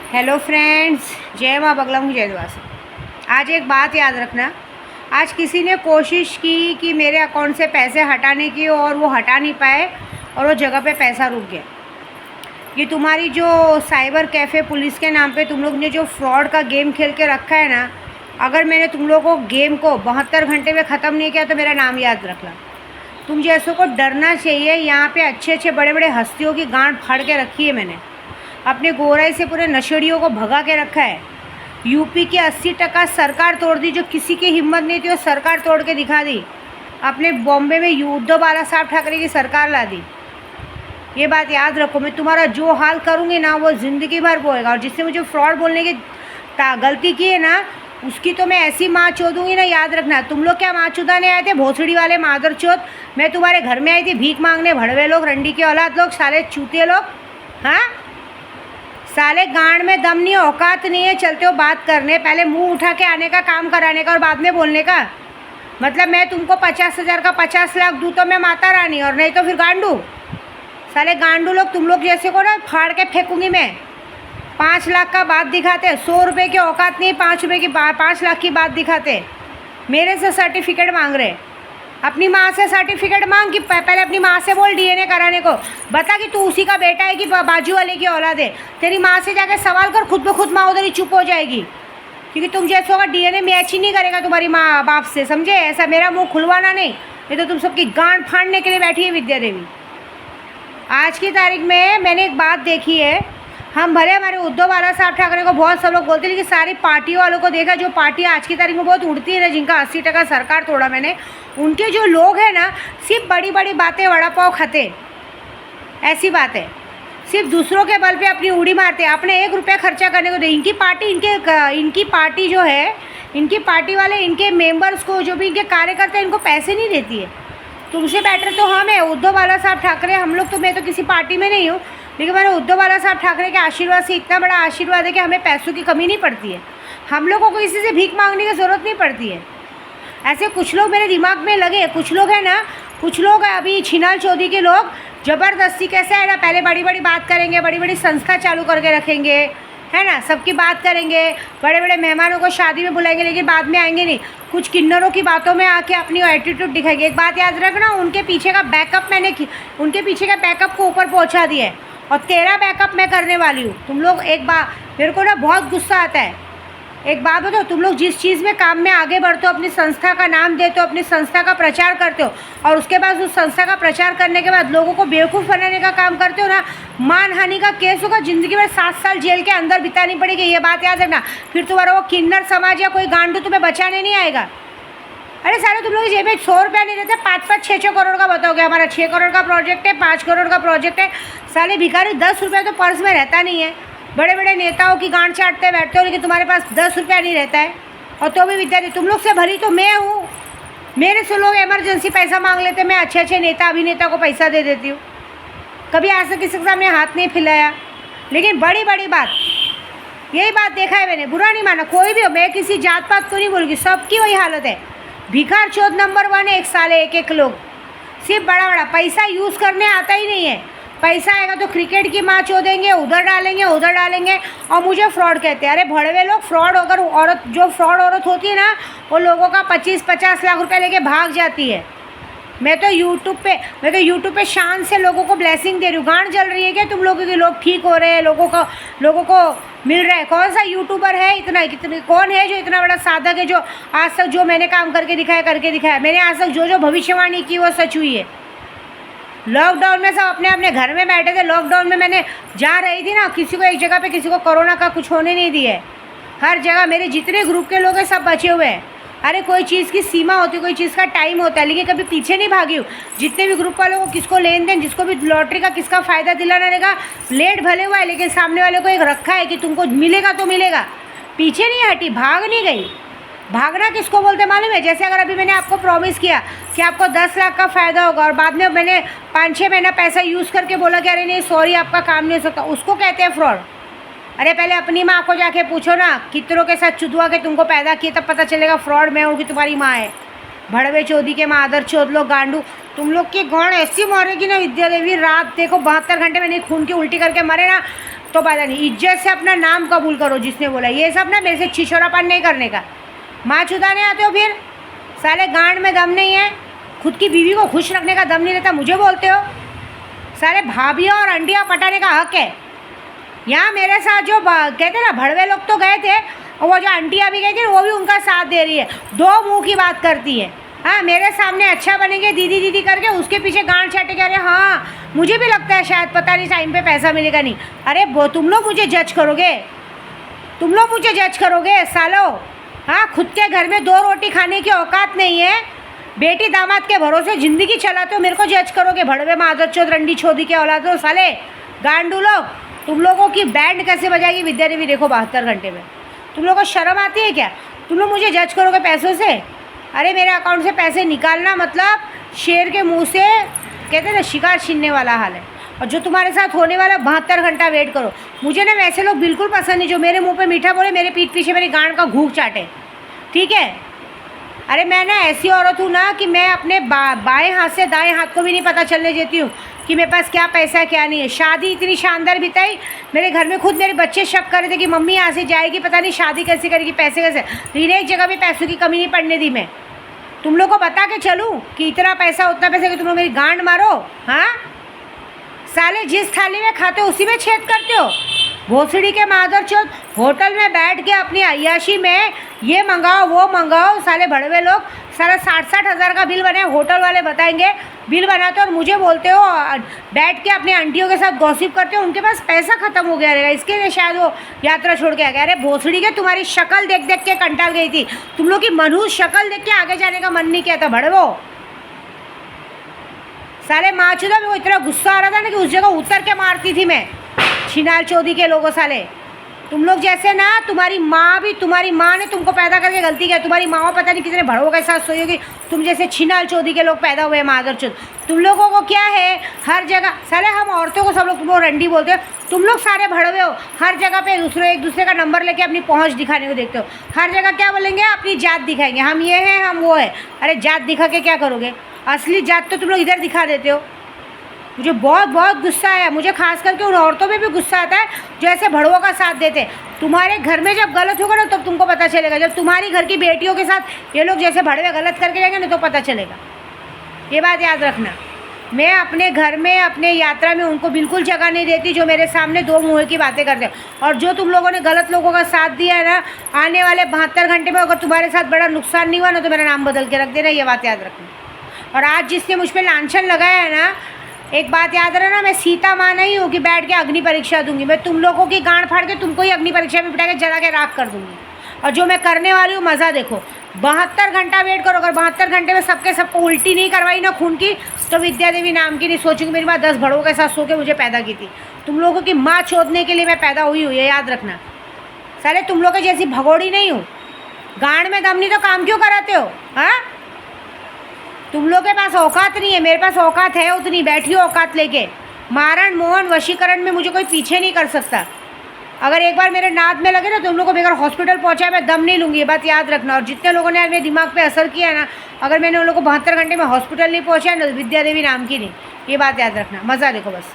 Hello friends, जय माँ बगला हूँ, जय द्वासा। आज एक बात याद रखना, आज किसी ने कोशिश की कि मेरे अकाउंट से पैसे हटाने की और वो हटा नहीं पाए और वो जगह पे पैसा रुक गया। ये तुम्हारी जो साइबर कैफ़े पुलिस के नाम पे तुम लोग ने जो फ्रॉड का गेम खेल के रखा है ना, अगर मैंने तुम लोगों को गेम को 72 घंटे में ख़त्म नहीं किया तो मेरा नाम याद रखना। तुम जैसों को डरना चाहिए। यहाँ पे अच्छे अच्छे बड़े बड़े हस्तियों की गांठ फाड़ के रखी है मैंने। अपने गोराई से पूरे नशेड़ियों को भगा के रखा है। यूपी की 80% सरकार तोड़ दी, जो किसी की हिम्मत नहीं थी वो सरकार तोड़ के दिखा दी। अपने बॉम्बे में उद्धव बाला साहब ठाकरे की सरकार ला दी। ये बात याद रखो, मैं तुम्हारा जो हाल करूँगी ना वो ज़िंदगी भर बोएगा। और जिसने मुझे फ्रॉड बोलने की गलती की है ना, उसकी तो मैं ऐसी माँ चोदूँगी ना, याद रखना। तुम लोग क्या माँ चुदाने आए थे, भोसड़ी वाले मादर चोद? मैं तुम्हारे घर में आई थी भीख मांगने, भड़वे लोग, रंडी के औलाद लोग, साले चूतिए लोग। हाँ, साले गांड में दम नहीं, औकात नहीं है, चलते हो बात करने, पहले मुंह उठा के आने का, काम कराने का और बाद में बोलने का। मतलब मैं तुमको 50,000 का 50 लाख दूँ तो मैं माता रानी, और नहीं तो फिर गांडू। साले गांडू लोग, तुम लोग जैसे को ना फाड़ के फेंकूंगी मैं। 5 लाख का बात दिखाते, 100 रुपये की औकात नहीं, 5 रुपये की 5 लाख की बात दिखाते। मेरे से सर्टिफिकेट मांग रहे। अपनी माँ से सर्टिफिकेट मांग कि पहले अपनी माँ से बोल डीएनए कराने को। बता कि तू उसी का बेटा है कि बाजू वाले की औलाद है। तेरी माँ से जाके सवाल कर, खुद ब खुद माँ उधर ही चुप हो जाएगी, क्योंकि तुम जैसे होगा डीएनए मैच ही नहीं करेगा तुम्हारी माँ बाप से, समझे? ऐसा मेरा मुंह खुलवाना नहीं, ये तो तुम सबकी गांड फाड़ने के लिए बैठी है विद्या देवी। आज की तारीख में मैंने एक बात देखी है, हम भले हमारे उद्धव बाला साहब ठाकरे को बहुत सब लोग बोलते हैं, लेकिन सारी पार्टियों वालों को देखा, जो पार्टियाँ आज की तारीख में बहुत उड़ती है ना, जिनका 80% सरकार तोड़ा मैंने, उनके जो लोग हैं ना, सिर्फ बड़ी बड़ी बातें, वड़ा पाव खाते, ऐसी बात है। सिर्फ दूसरों के बल पे अपनी उड़ी मारते, अपने 1 रुपया खर्चा करने को दे। इनकी पार्टी जो है, इनकी पार्टी वाले, इनके मेंबर्स को, जो भी इनके कार्यकर्ता, इनको पैसे नहीं देती है। तुमसे बेटर तो हम है, उद्धव बाला साहब ठाकरे। हम लोग तो, मैं तो किसी पार्टी में नहीं हूँ, लेकिन मेरे उद्धव बाला साहब ठाकरे के आशीर्वाद से इतना बड़ा आशीर्वाद है कि हमें पैसों की कमी नहीं पड़ती है। हम लोगों को किसी से भीख मांगने की ज़रूरत नहीं पड़ती है। ऐसे कुछ लोग मेरे दिमाग में लगे, कुछ लोग हैं ना, कुछ लोग अभी छिनाल चौधरी के लोग ज़बरदस्ती कैसे है ना, पहले बड़ी बड़ी बात करेंगे, बड़ी बड़ी संस्था चालू करके रखेंगे, है ना, सबकी बात करेंगे, बड़े बड़े मेहमानों को शादी में बुलाएंगे, लेकिन बाद में आएंगे नहीं, कुछ किन्नरों की बातों में आके अपनी एटीट्यूड दिखाएंगे। एक बात याद रखना, उनके पीछे का बैकअप उनके पीछे का बैकअप को ऊपर पहुंचा दिया है, और तेरा बैकअप मैं करने वाली हूँ। तुम लोग एक बार, मेरे को ना बहुत गुस्सा आता है, एक बात बताओ, तुम लोग जिस चीज़ में काम में आगे बढ़ते हो, अपनी संस्था का नाम देते हो, अपनी संस्था का प्रचार करते हो, और उसके बाद उस संस्था का प्रचार करने के बाद लोगों को बेवकूफ़ बनाने का काम करते हो ना, मानहानि का केस होगा, ज़िंदगी भर 7 साल जेल के अंदर बितानी पड़ेगी, ये बात याद रखना। फिर तुम्हारा वो किन्नर समाज या कोई गांडू तुम्हें बचाने नहीं आएगा। अरे सारे तुम लोग जेब में 100 रुपया नहीं रहते, 5-5, 6-6 करोड़ का बताओगे, हमारा 6 करोड़ का प्रोजेक्ट है, 5 करोड़ का प्रोजेक्ट है। साले भिखारी 10 रुपया तो पर्स में रहता नहीं है। बड़े बड़े नेताओं की गांड चाटते बैठते हो, लेकिन तुम्हारे पास 10 रुपया नहीं रहता है, और तो भी विद्यार्थी। तुम लोग से भरी तो मैं हूँ, मेरे से लोग इमरजेंसी पैसा मांग लेते, मैं अच्छे अच्छे नेता अभिनेता को पैसा दे देती हूँ। कभी ऐसा किसी के सामने हाथ नहीं फैलाया, लेकिन बड़ी बड़ी बात, यही बात देखा है मैंने, बुरा नहीं माना कोई भी हो, मैं किसी जात पात को नहीं बोलूँगी, सबकी वही हालत है। भिखार चौथ नंबर 1 है, एक साले एक लोग, सिर्फ बड़ा बड़ा पैसा यूज़ करने आता ही नहीं है। पैसा आएगा तो क्रिकेट की माँ चोदेंगे, उधर डालेंगे, और मुझे फ्रॉड कहते हैं। अरे भड़वे लोग, फ्रॉड अगर औरत, जो फ्रॉड औरत होती है ना, वो लोगों का 25-50 लाख रुपए लेके भाग जाती है। मैं तो यूट्यूब पे शान से लोगों को ब्लेसिंग दे रही हूँ। गांड जल रही है क्या तुम लोगों के? लोग ठीक हो रहे हैं, लोगों को मिल रहा है। कौन सा यूट्यूबर है इतना, कौन है जो इतना बड़ा साधक है, जो आज तक जो मैंने काम करके दिखाया, मैंने आज तक जो भविष्यवाणी की वो सच हुई है। लॉकडाउन में सब अपने अपने घर में बैठे थे। लॉकडाउन में मैंने जा रही थी ना, किसी को एक जगह पे किसी को कोरोना का कुछ होने नहीं दिए। हर जगह मेरे जितने ग्रुप के लोग हैं सब बचे हुए हैं। अरे कोई चीज़ की सीमा होती है, कोई चीज़ का टाइम होता है, लेकिन कभी पीछे नहीं भागी हूँ। जितने भी ग्रुप वालों को, किसको लेन देन, जिसको भी लॉटरी का किसका फ़ायदा दिलाना रहेगा, लेट भले हुआ है, लेकिन सामने वाले को एक रखा है कि तुमको मिलेगा तो मिलेगा। पीछे नहीं हटी, भाग नहीं गई। भागना किसको बोलते मालूम है? जैसे अगर अभी मैंने आपको प्रॉमिस किया कि आपको 10 लाख का फ़ायदा होगा, और बाद में मैंने 5-6 महीना पैसा यूज़ करके बोला कि अरे नहीं सॉरी आपका काम नहीं हो सकता, उसको कहते हैं फ्रॉड। अरे पहले अपनी माँ को जाके पूछो ना, कितनों के साथ चुदवा के तुमको पैदा किए, तब पता चलेगा फ्रॉड मैं हूँ कि तुम्हारी माँ है। भड़वे चौधरी के मादर चौध लोग, गांडू, तुम लोग की गौड़ ऐसी मारेगी ना विद्या देवी, रात देखो 72 घंटे में नहीं खून की उल्टी करके मरे ना, तो पता नहीं, इज्जत से अपना नाम कबूल करो जिसने बोला। ये सब ना मेरे से छिछोरापन नहीं करने का। माँ चुदाने आते हो फिर, साले गांड में दम नहीं है, खुद की बीवी को खुश रखने का दम नहीं रहता, मुझे बोलते हो। सारे भाभियों और अंडिया पटाने का हक है। यहाँ मेरे साथ जो कहते ना भड़वे लोग तो गए थे, और वो जो आंटियाँ भी गई थी वो भी उनका साथ दे रही है। दो मुंह की बात करती है। हाँ, मेरे सामने अच्छा बनेंगे दीदी दीदी करके, उसके पीछे गांड छाटे के। अरे हाँ, मुझे भी लगता है शायद, पता नहीं टाइम पे पैसा मिलेगा नहीं। अरे वो तुम लोग मुझे जज करोगे, तुम लोग मुझे जज करोगे सालो। हाँ, खुद के घर में 2 रोटी खाने की औकात नहीं है, बेटी दामाद के भरोसे ज़िंदगी चलाते हो, मेरे को जज करोगे। भड़वे मादर चौध रंडी छोदी के औलाद हो साले, गांडू लोग। तुम लोगों की बैंड कैसे बजाएगी विद्या देवी देखो 72 घंटे में। तुम लोगों को शर्म आती है क्या? तुम लोग मुझे जज करोगे पैसों से? अरे मेरे अकाउंट से पैसे निकालना मतलब शेर के मुंह से कहते हैं ना शिकार छीनने वाला हाल है। और जो तुम्हारे साथ होने वाला 72 घंटा वेट करो। मुझे ना वैसे लोग बिल्कुल पसंद नहीं जो मेरे मुंह पे मीठा बोले, मेरे पीठ पीछे मेरी गांड का घूक चाटे, ठीक है। अरे मैं ना ऐसी औरत हूँ ना कि मैं अपने बाएं हाथ से दाएं हाथ को भी नहीं पता चलने देती हूँ कि मेरे पास क्या पैसा है क्या नहीं है। शादी इतनी शानदार बिताई, मेरे घर में खुद मेरे बच्चे शक कर रहे थे कि मम्मी यहाँ से जाएगी, पता नहीं शादी कैसे करेगी, पैसे कैसे। लेकिन एक जगह भी पैसों की कमी नहीं पड़ने दी मैं। तुम लोग को बता के चलूँ कि इतना पैसा उतना पैसा कि तुम लोग मेरी गांड मारो। हाँ साले, जिस थाली में खाते हो उसी में छेद करते हो। भोसड़ी के मादर चौथ, होटल में बैठ के अपनी अय्याशी में ये मंगाओ वो मंगाओ। साले भड़वे लोग, सारा 60-60 हज़ार का बिल बने, होटल वाले बताएंगे बिल बनाते हो, और मुझे बोलते हो बैठ के अपनी आंटियों के साथ गॉसिप करते हो उनके पास पैसा खत्म हो गया रहेगा, इसके लिए शायद वो यात्रा छोड़ के आ गया। अरे भोसड़ी के, तुम्हारी शक्ल देख देख के कंटाल गई थी। तुम लोग की मनहूस शक्ल देख के आगे जाने का मन नहीं किया था भड़वो। साले माँ चुदा, मेरे को इतना गुस्सा आ रहा था ना कि उस जगह उतर के मारती थी मैं। छिनाल चौधरी के लोगों साले, तुम लोग जैसे ना, तुम्हारी माँ ने तुमको पैदा करके गलती किया। तुम्हारी माँ पता नहीं कितने भड़वों के साथ सोई होगी। तुम जैसे छिनाल चौधरी के लोग पैदा हुए मादर चौध। तुम लोगों को क्या है, हर जगह साले, हम औरतों को सब लोग तुम लोग रंडी बोलते हो, तुम लोग सारे भड़वे हो। हर जगह पे एक दूसरे का नंबर लेके अपनी पहुँच दिखाने को देखते हो। हर जगह क्या बोलेंगे, अपनी जात दिखाएंगे, हम ये हैं हम वो है। अरे जात दिखा के क्या करोगे? असली जात तो तुम लोग इधर दिखा देते हो। मुझे बहुत गुस्सा आया। मुझे खास करके उन औरतों पे भी गुस्सा आता है जो ऐसे भड़वों का साथ देते। तुम्हारे घर में जब गलत होगा ना तब तुमको पता चलेगा। जब तुम्हारी घर की बेटियों के साथ ये लोग जैसे भड़वे गलत करके जाएंगे ना तो पता चलेगा। ये बात याद रखना। मैं अपने घर में, अपने यात्रा में उनको बिल्कुल जगह नहीं देती जो मेरे सामने 2 मुँह की बातें करते हैं। और जो तुम लोगों ने गलत लोगों का साथ दिया है ना, आने वाले 72 घंटे में अगर तुम्हारे साथ बड़ा नुकसान नहीं हुआ ना तो मेरा नाम बदल के रख देना। ये बात याद रखना। और आज जिसने मुझ पर लांछन लगाया है ना, एक बात याद रखना, मैं सीता माँ नहीं हूँ कि बैठ के अग्नि परीक्षा दूंगी। मैं तुम लोगों की गांड फाड़ के तुमको ही अग्नि परीक्षा में बिठा के जला के राख कर दूंगी। और जो मैं करने वाली हूँ मज़ा देखो। 72 घंटा वेट करो। अगर 72 घंटे में सबको उल्टी नहीं करवाई ना खून की, तो विद्या देवी नाम की नहीं सोचूंगी मेरी माँ 10 भड़ों के साथ सो के मुझे पैदा की थी। तुम लोगों की माँ चोदने के लिए मैं पैदा हुई हूँ, ये याद रखना। साले तुम लोग जैसी भगोड़ी नहीं हूँ। गांड में दम नहीं तो काम क्यों कराते हो? हाँ, तुम लोग के पास औकात नहीं है, मेरे पास औकात है उतनी। बैठी हो औकात लेके। मारण मोहन वशीकरण में मुझे कोई पीछे नहीं कर सकता। अगर एक बार मेरे नाद में लगे ना तुम लोगों को बेकार हॉस्पिटल पहुंचाए, मैं दम नहीं लूँगी। ये बात याद रखना। और जितने लोगों ने मेरे दिमाग पे असर किया है ना, अगर मैंने उन लोगों को 72 घंटे में हॉस्पिटल नहीं पहुँचाया ना, विद्या देवी नाम की नहीं। ये बात याद रखना। मज़ा देखो बस।